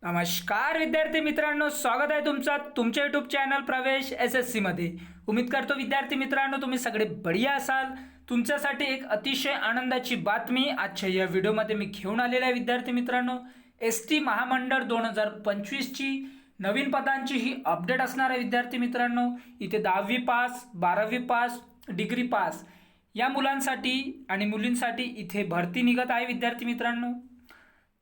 नमस्कार विद्यार्थी मित्रांनो, स्वागत आहे तुमच्या यूट्यूब चॅनल प्रवेश SSC मध्ये। उम्मीद करतो विद्यार्थी मित्रांनो तुम्ही सगळे बढिया असाल। तुमच्यासाठी एक अतिशय आनंदाची बातमी आजच्या या व्हिडिओमध्ये मी घेऊन आलेला आहे विद्यार्थी मित्रांनो। ST महामंडळ 2025 ची नवीन पदांची ही अपडेट असणार आहे विद्यार्थी मित्रांनो। इथे 10वी पास, 12वी पास, डिग्री पास या मुलांसाठी आणि मुलींसाठी इथे भरती निघत आहे विद्यार्थी मित्रांनो।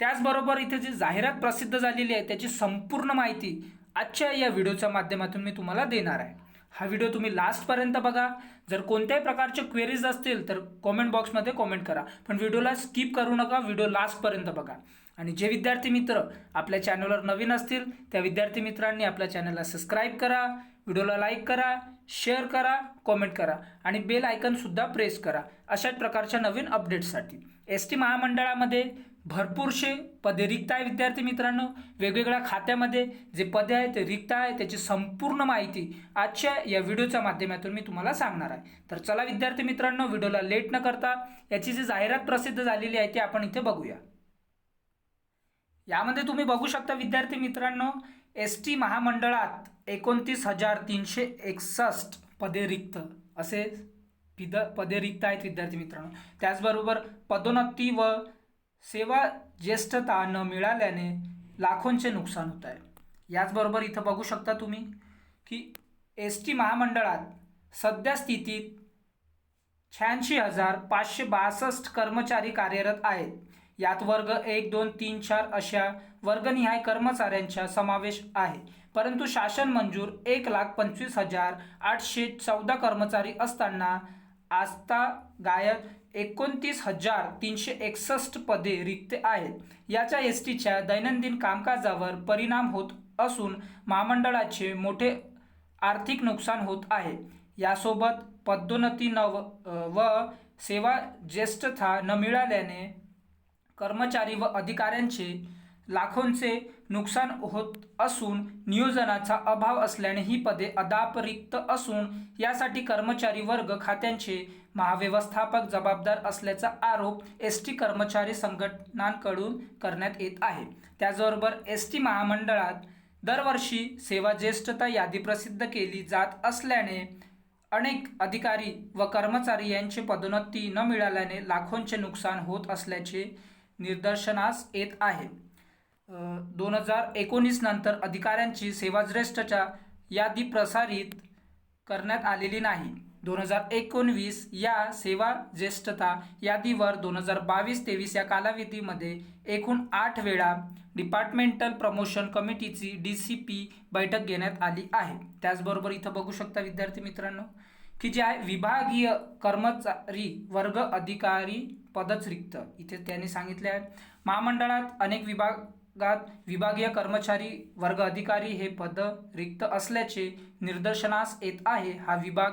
त्याचबरोबर इथे जी जाहिरात प्रसिद्ध झालेली आहे त्याची संपूर्ण माहिती आजच्या या व्हिडिओच्या माध्यमातून मी तुम्हाला देणार आहे। हा व्हिडिओ तुम्ही लास्ट पर्यंत बघा। जर कोणत्याही प्रकारचे क्वेरीज असतील तर कमेंट बॉक्समध्ये कमेंट करा, पण व्हिडिओला स्किप करू नका, व्हिडिओ लास्ट पर्यंत बघा। आणि जे विद्यार्थी मित्र आपल्या चॅनलवर नवीन असतील त्या विद्यार्थी मित्रांनी आपल्या चॅनलला सबस्क्राइब करा, व्हिडिओला लाईक करा, शेअर करा, कमेंट करा आणि बेल आयकॉन सुद्धा प्रेस करा अशाच प्रकारच्या नवीन अपडेट्ससाठी। ST महामंडळामध्ये भरपूरशे पदे रिक्त आहे विद्यार्थी मित्रांनो। वेगवेगळ्या खात्यामध्ये जे पदे आहेत ते रिक्त आहे त्याची संपूर्ण माहिती आजच्या या व्हिडिओच्या माध्यमातून मी तुम्हाला सांगणार आहे। तर चला विद्यार्थी मित्रांनो, व्हिडिओला लेट न करता याची जी जाहिरात प्रसिद्ध झालेली आहे ती आपण इथे बघूया। यामध्ये तुम्ही बघू शकता विद्यार्थी मित्रांनो, ST महामंडळात 29,361 पदे रिक्त असे पदे रिक्त आहेत विद्यार्थी मित्रांनो। त्याचबरोबर पदोन्नती व सेवा ज्येष्ठता न मिळाल्याने लाखोंचे नुकसान होत आहे। याचबरोबर इथं बघू शकता तुम्ही की ST महामंडळात सध्या स्थितीत 86,562 कर्मचारी कार्यरत आहेत। यात वर्ग 1, 2, 3, 4 अशा वर्गनिहाय कर्मचाऱ्यांचा समावेश आहे, परंतु शासन मंजूर 1,25,814 कर्मचारी असताना आस्था गायत 29,361 पदे रिक्त आहेत। याचा STच्या दैनंदिन कामकाजावर परिणाम होत असून महामंडळाचे मोठे आर्थिक नुकसान होत आहे। यासोबत पदोन्नती व सेवा ज्येष्ठता न मिळाल्याने कर्मचारी व अधिकाऱ्यांचे लाखोंचे नुकसान होत असून नियोजनाचा अभाव असल्याने ही पदे अद्याप रिक्त असून यासाठी कर्मचारी वर्ग खात्यांचे महाव्यवस्थापक जबाबदार असल्याचा आरोप ST कर्मचारी संघटनांकडून करण्यात येत आहे। त्याचबरोबर ST महामंडळात दरवर्षी सेवा ज्येष्ठता यादी प्रसिद्ध केली जात असल्याने अनेक अधिकारी व कर्मचारी यांचे पदोन्नती न मिळाल्याने लाखोंचे नुकसान होत असल्याचे निदर्शनास येत आहे। 2019 नंतर अधिकाऱ्यांची सेवाज्येष्ठता यादी प्रसारित करण्यात आलेली नाही। 2019 या सेवा ज्येष्ठता यादीवर 2022-23 या कालावधीमध्ये एकूण 8 वेळा डिपार्टमेंटल प्रमोशन कमिटीची DCP बैठक घेण्यात आली आहे। त्याचबरोबर इथं बघू शकता विद्यार्थी मित्रांनो की जे आहे विभागीय कर्मचारी वर्ग अधिकारी पदच रिक्त इथे त्यांनी सांगितले आहे। महामंडळात अनेक विभागीय कर्मचारी वर्ग अधिकारी हे पद रिक्त असल्याचे निदर्शनास येत आहे। हा विभाग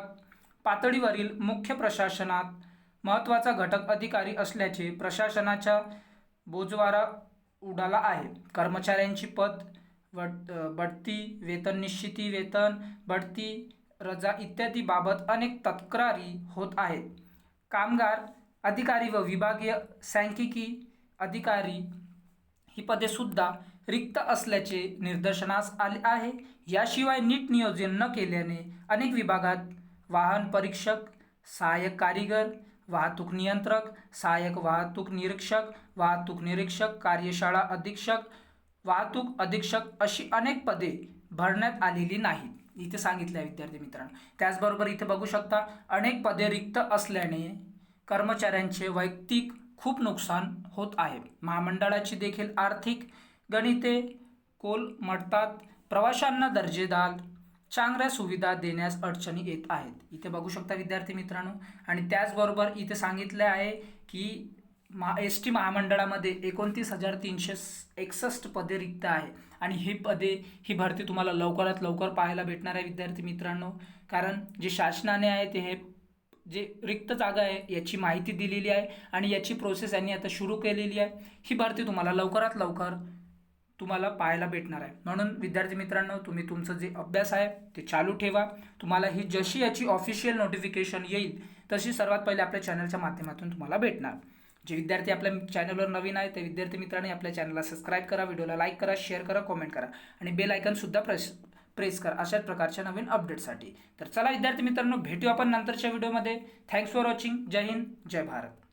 पातळीवरील मुख्य प्रशासनात महत्त्वाचा घटक अधिकारी असल्याचे प्रशासनाच्या बोजवारा उडाला आहे। कर्मचाऱ्यांची पद बढती, वेतन निश्चिती, वेतन बढती, रजा इत्यादी बाबत अनेक तक्रारी होत आहेत। कामगार अधिकारी व विभागीय सांख्यिकी अधिकारी ही पदे सुद्धा रिक्त असल्याचे निदर्शनास आले आहे। याशिवाय नीट नियोजन न केल्याने अनेक विभागात वाहन परीक्षक, सहाय्यक कारीगर, वाहतूक नियंत्रक, सहाय्यक वाहतूक निरीक्षक, कार्यशाळा अधीक्षक, वाहतूक अधीक्षक अशी अनेक पदे भरण्यात आलेली नाहीत इथे सांगितले आहे विद्यार्थी मित्रांनो। त्याचबरोबर इथे बघू शकता अनेक पदे रिक्त असल्याने कर्मचाऱ्यांचे वैयक्तिक खूप नुकसान होत आहे। महामंडळाची देखील आर्थिक गणिते कोलमडतात। प्रवाशांना दर्जेदार चांगल्या सुविधा देण्यास अडचणी येत आहेत इथे बघू शकता विद्यार्थी मित्रांनो। आणि त्याचबरोबर इथे सांगितले आहे की ST महामंडळामध्ये 29,361 पदे रिक्त आहे आणि ही भरती तुम्हाला लवकरात लवकर पाहायला भेटणार आहे विद्यार्थी मित्रांनो। कारण जे शासनाने आहे ते हे जे रिक्त जागा आहे याची माहिती दिलेली आहे आणि याची प्रोसेस यांनी आता सुरू केलेली आहे। ही भरती तुम्हाला लवकरात लवकर तुम्हाला पाहायला भेटणार आहे। म्हणून विद्यार्थी मित्रांनो तुम्ही तुमचं जे अभ्यास आहे ते चालू ठेवा। तुम्हाला ही जशी याची ऑफिशियल नोटिफिकेशन येईल तशी सर्वात पहिले आपल्या चॅनलच्या माध्यमातून तुम्हाला भेटणार। जे विद्यार्थी आपल्या चॅनलवर नवीन आहे ते विद्यार्थी मित्रांनी आपल्या चॅनलला सबस्क्राईब करा, व्हिडिओला लाईक करा, शेअर करा, कमेंट करा आणि बेल आयकॉनसुद्धा प्रेस करा अशाच प्रकारच्या नवीन अपडेटसाठी. तर चला विद्यार्थी मित्रांनो, भेटू आपण नंतरच्या व्हिडिओमध्ये. Thanks for watching. जय हिंद, जय भारत.